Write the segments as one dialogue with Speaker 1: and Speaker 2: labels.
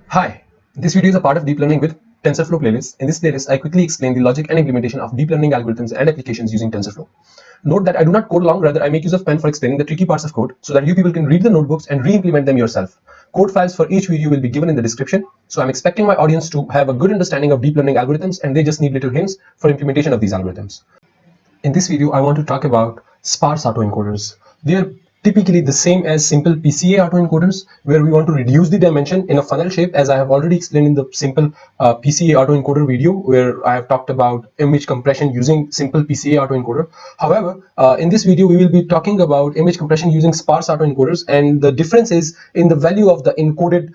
Speaker 1: Hi, this video is a part of Deep Learning with TensorFlow playlist. In this playlist, I quickly explain the logic and implementation of deep learning algorithms and applications using TensorFlow. Note that I do not code along, rather I make use of pen for explaining the tricky parts of code so that you people can read the notebooks and re-implement them yourself. Code files for each video will be given in the description, so I'm expecting my audience to have a good understanding of deep learning algorithms and they just need little hints for implementation of these algorithms. In this video, I want to talk about sparse autoencoders. They are typically the same as simple PCA autoencoders, where we want to reduce the dimension in a funnel shape, as I have already explained in the simple PCA autoencoder video, where I have talked about image compression using simple PCA autoencoder. However, in this video, we will be talking about image compression using sparse autoencoders, and the difference is in the value of the encoded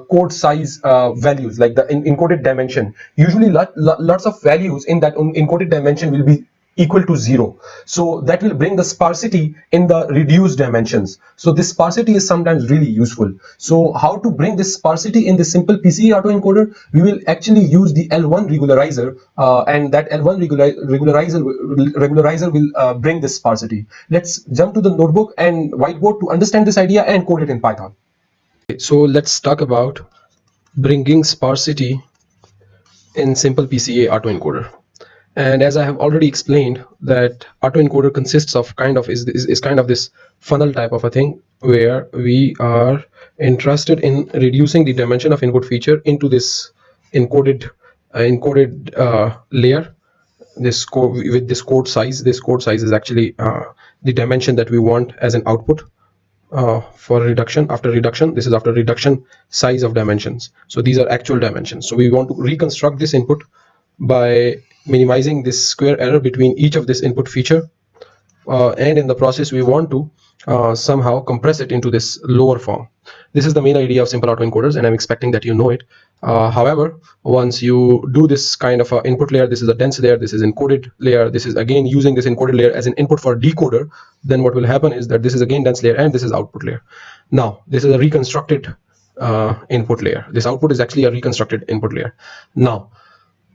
Speaker 1: code size values, like the encoded dimension. Usually, lots of values in that encoded dimension will be equal to 0, so that will bring the sparsity in the reduced dimensions. So this sparsity is sometimes really useful. So how to bring this sparsity in the simple PCA autoencoder? We will actually use the L1 regularizer, and that L1 regularizer will bring this sparsity. Let's jump to the notebook and whiteboard to understand this idea and code it in Python. So let's talk about bringing sparsity in simple PCA autoencoder. And as I have already explained, that autoencoder consists of is kind of this funnel type of a thing, where we are interested in reducing the dimension of input feature into this encoded layer. This code with this code size. This code size is actually the dimension that we want as an output for reduction. After reduction, this is after reduction size of dimensions. So these are actual dimensions. So we want to reconstruct this input by minimizing this square error between each of this input feature, and in the process we want to somehow compress it into this lower form. This is the main idea of simple autoencoders, and I'm expecting that you know it. However, once you do this kind of input layer, this is a dense layer, this is encoded layer, this is again using this encoded layer as an input for decoder, then what will happen is that this is again dense layer and this is output layer. Now this is a reconstructed input layer. This output is actually a reconstructed input layer. Now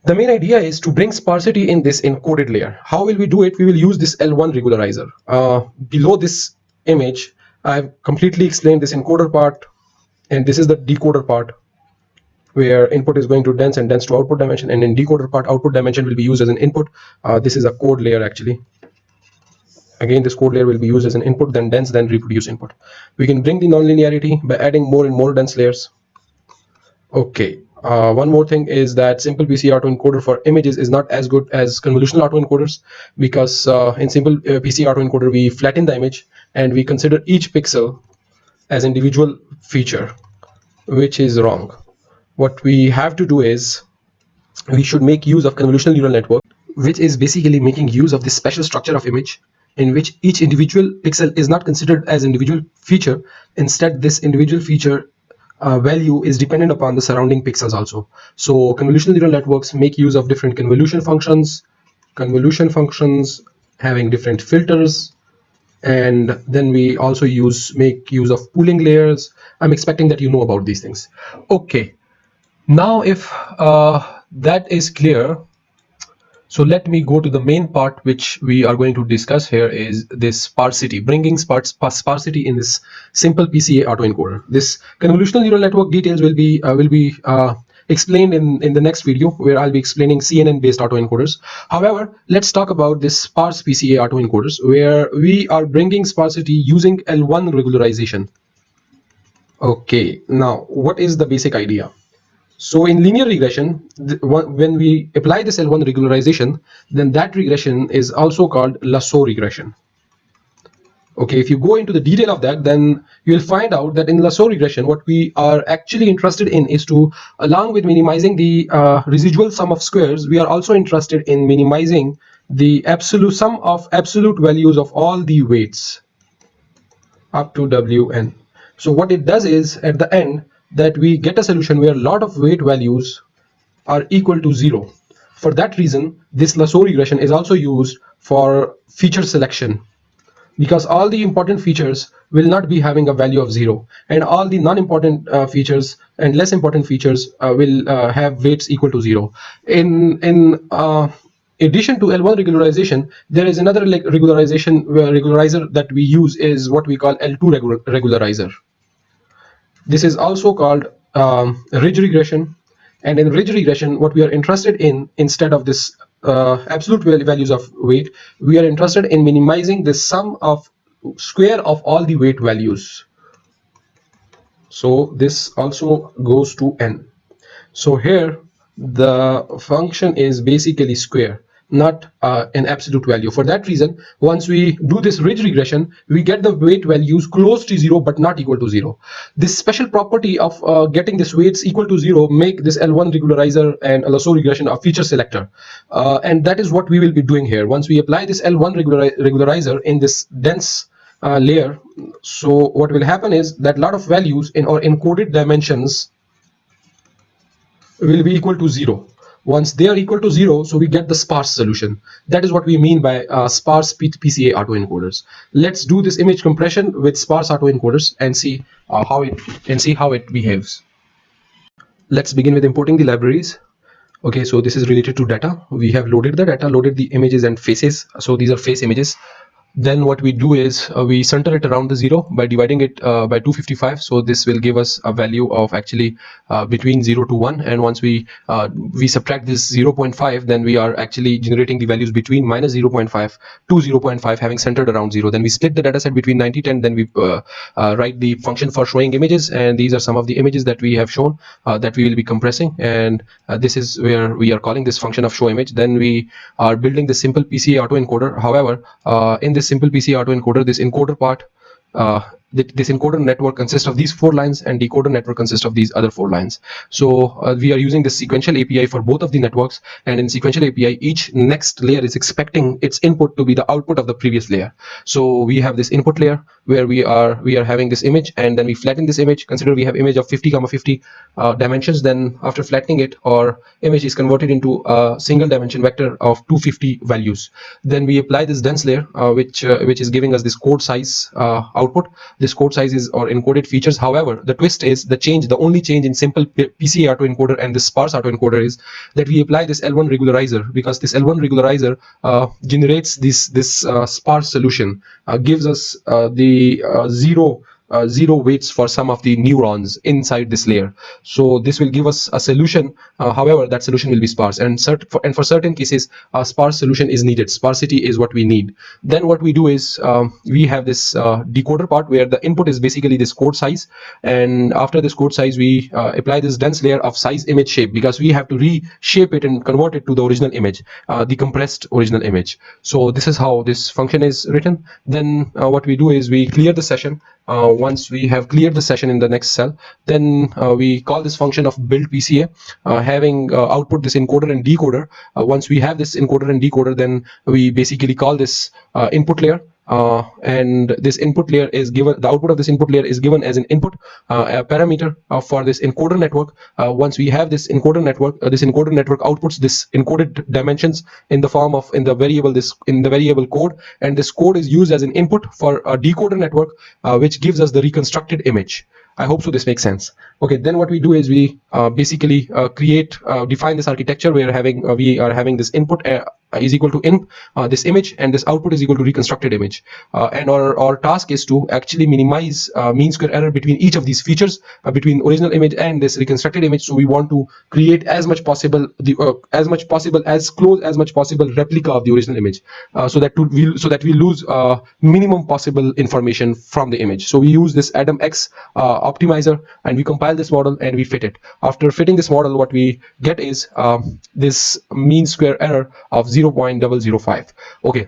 Speaker 1: the main idea is to bring sparsity in this encoded layer. How will we do it? We will use this L1 regularizer. Below this image, I've completely explained this encoder part, and this is the decoder part, where input is going to dense and dense to output dimension, and in decoder part, output dimension will be used as an input. This is a code layer actually. Again, this code layer will be used as an input, then dense, then reproduce input. We can bring the nonlinearity by adding more and more dense layers. Okay. One more thing is that simple PCA autoencoder for images is not as good as convolutional autoencoders, because in simple PCA autoencoder we flatten the image and we consider each pixel as individual feature, which is wrong. What we have to do is we should make use of convolutional neural network, which is basically making use of this special structure of image in which each individual pixel is not considered as individual feature. Instead, this individual feature value is dependent upon the surrounding pixels also. So convolutional neural networks make use of different convolution functions having different filters, and then we also make use of pooling layers. I'm expecting that you know about these things. Okay, now if that is clear, so let me go to the main part which we are going to discuss here, is this sparsity, bringing sparsity in this simple PCA autoencoder. This convolutional neural network details will be explained in the next video, where I'll be explaining CNN based autoencoders. However, let's talk about this sparse PCA autoencoders, where we are bringing sparsity using L1 regularization. Okay, now what is the basic idea? So in linear regression, when we apply this L1 regularization, then that regression is also called lasso regression. Okay, if you go into the detail of that, then you'll find out that in lasso regression, what we are actually interested in is to, along with minimizing the residual sum of squares, we are also interested in minimizing the absolute sum of absolute values of all the weights up to Wn. So what it does is, at the end, that we get a solution where a lot of weight values are equal to 0. For that reason, this lasso regression is also used for feature selection, because all the important features will not be having a value of 0, and all the non-important features and less important features will have weights equal to 0. In addition to L1 regularization, there is another regularizer that we use, is what we call L2 regularizer. This is also called ridge regression. And in ridge regression, what we are interested in, instead of this absolute values of weight, we are interested in minimizing the sum of square of all the weight values. So this also goes to n. So here the function is basically square, not an absolute value. For that reason, once we do this ridge regression, we get the weight values close to 0 but not equal to 0. This special property of getting this weights equal to 0 make this L1 regularizer and lasso regression a feature selector, and that is what we will be doing here. Once we apply this L1 regularizer in this dense layer, so what will happen is that a lot of values in our encoded dimensions will be equal to 0. Once they are equal to 0, so we get the sparse solution. That is what we mean by sparse PCA autoencoders. Let's do this image compression with sparse autoencoders and see how it behaves. Let's begin with importing the libraries. Okay, so this is related to data. We have loaded the data, loaded the images and faces. So these are face images. Then what we do is we center it around the 0 by dividing it by 255. So this will give us a value of actually between 0 to 1. And once we subtract this 0.5, then we are actually generating the values between minus 0.5 to 0.5, having centered around 0. Then we split the data set between 90, 10. Then we write the function for showing images. And these are some of the images that we have shown that we will be compressing. And this is where we are calling this function of show image. Then we are building the simple PCA autoencoder. However, in this simple PCA autoencoder, this encoder part, this encoder network consists of these 4 lines, and decoder network consists of these other 4 lines. So we are using the sequential API for both of the networks, and in sequential API, each next layer is expecting its input to be the output of the previous layer. So we have this input layer where we are having this image, and then we flatten this image. Consider we have image of 50,50 dimensions. Then after flattening it, our image is converted into a single dimension vector of 250 values. Then we apply this dense layer, which is giving us this code size output. This code size is or encoded features. However, the twist is the only change in simple PCA autoencoder and this sparse autoencoder is that we apply this L1 regularizer, because this L1 regularizer generates this sparse solution, gives us the zero weights for some of the neurons inside this layer. So this will give us a solution. However, that solution will be sparse, and for certain cases, a sparse solution is needed. Sparsity is what we need. Then what we do is we have this decoder part where the input is basically this code size, and after this code size, we apply this dense layer of size image shape, because we have to reshape it and convert it to the original image, the compressed original image. So this is how this function is written. Then what we do is we clear the session. Once we have cleared the session in the next cell, then we call this function of build PCA, having output this encoder and decoder. Once we have this encoder and decoder, then we basically call this input layer. And this input layer is given, the output of this input layer is given as an input a parameter for this encoder network. Once we have this encoder network, outputs this encoded dimensions in the form of in the variable code, and this code is used as an input for a decoder network, which gives us the reconstructed image. I hope so this makes sense. Okay, then what we do is we basically define this architecture where we are having this input is equal to this image, and this output is equal to reconstructed image. And our task is to actually minimize mean square error between each of these features, between original image and this reconstructed image. So we want to create as much possible replica of the original image, so that we lose minimum possible information from the image. So we use this AdamX optimizer, and we compile this model and we fit it. After fitting this model, what we get is this mean square error of 0.005. Okay,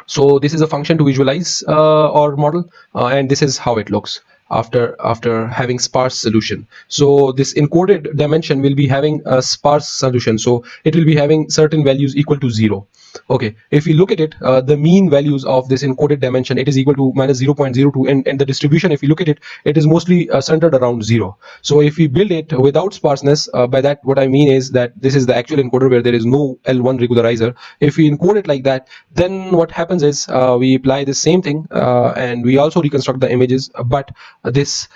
Speaker 1: so this is a function to visualize our model, and this is how it looks after having sparse solution. So this encoded dimension will be having a sparse solution, so it will be having certain values equal to 0. Okay, if we look at it, the mean values of this encoded dimension, it is equal to minus 0.02, and the distribution, if you look at it, it is mostly centered around 0. So if we build it without sparseness, by that what I mean is that this is the actual encoder where there is no L1 regularizer. If we encode it like that, then what happens is we apply the same thing, and we also reconstruct the images, but this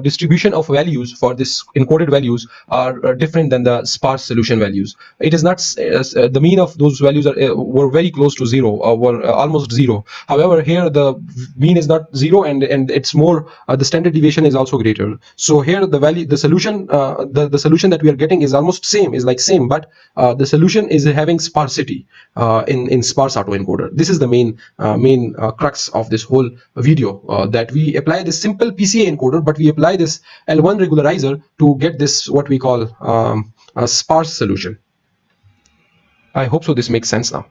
Speaker 1: distribution of values for this encoded values are different than the sparse solution values. It is not the mean of those values were very close to zero, or were almost zero. However, here the mean is not zero, and it's more, the standard deviation is also greater. So here the value, the solution, the solution that we are getting is almost same, is like same, but the solution is having sparsity in sparse autoencoder. This is the main crux of this whole video, that we apply this simple PCA encoder, but we apply this L1 regularizer to get this, what we call, a sparse solution. I hope so this makes sense now.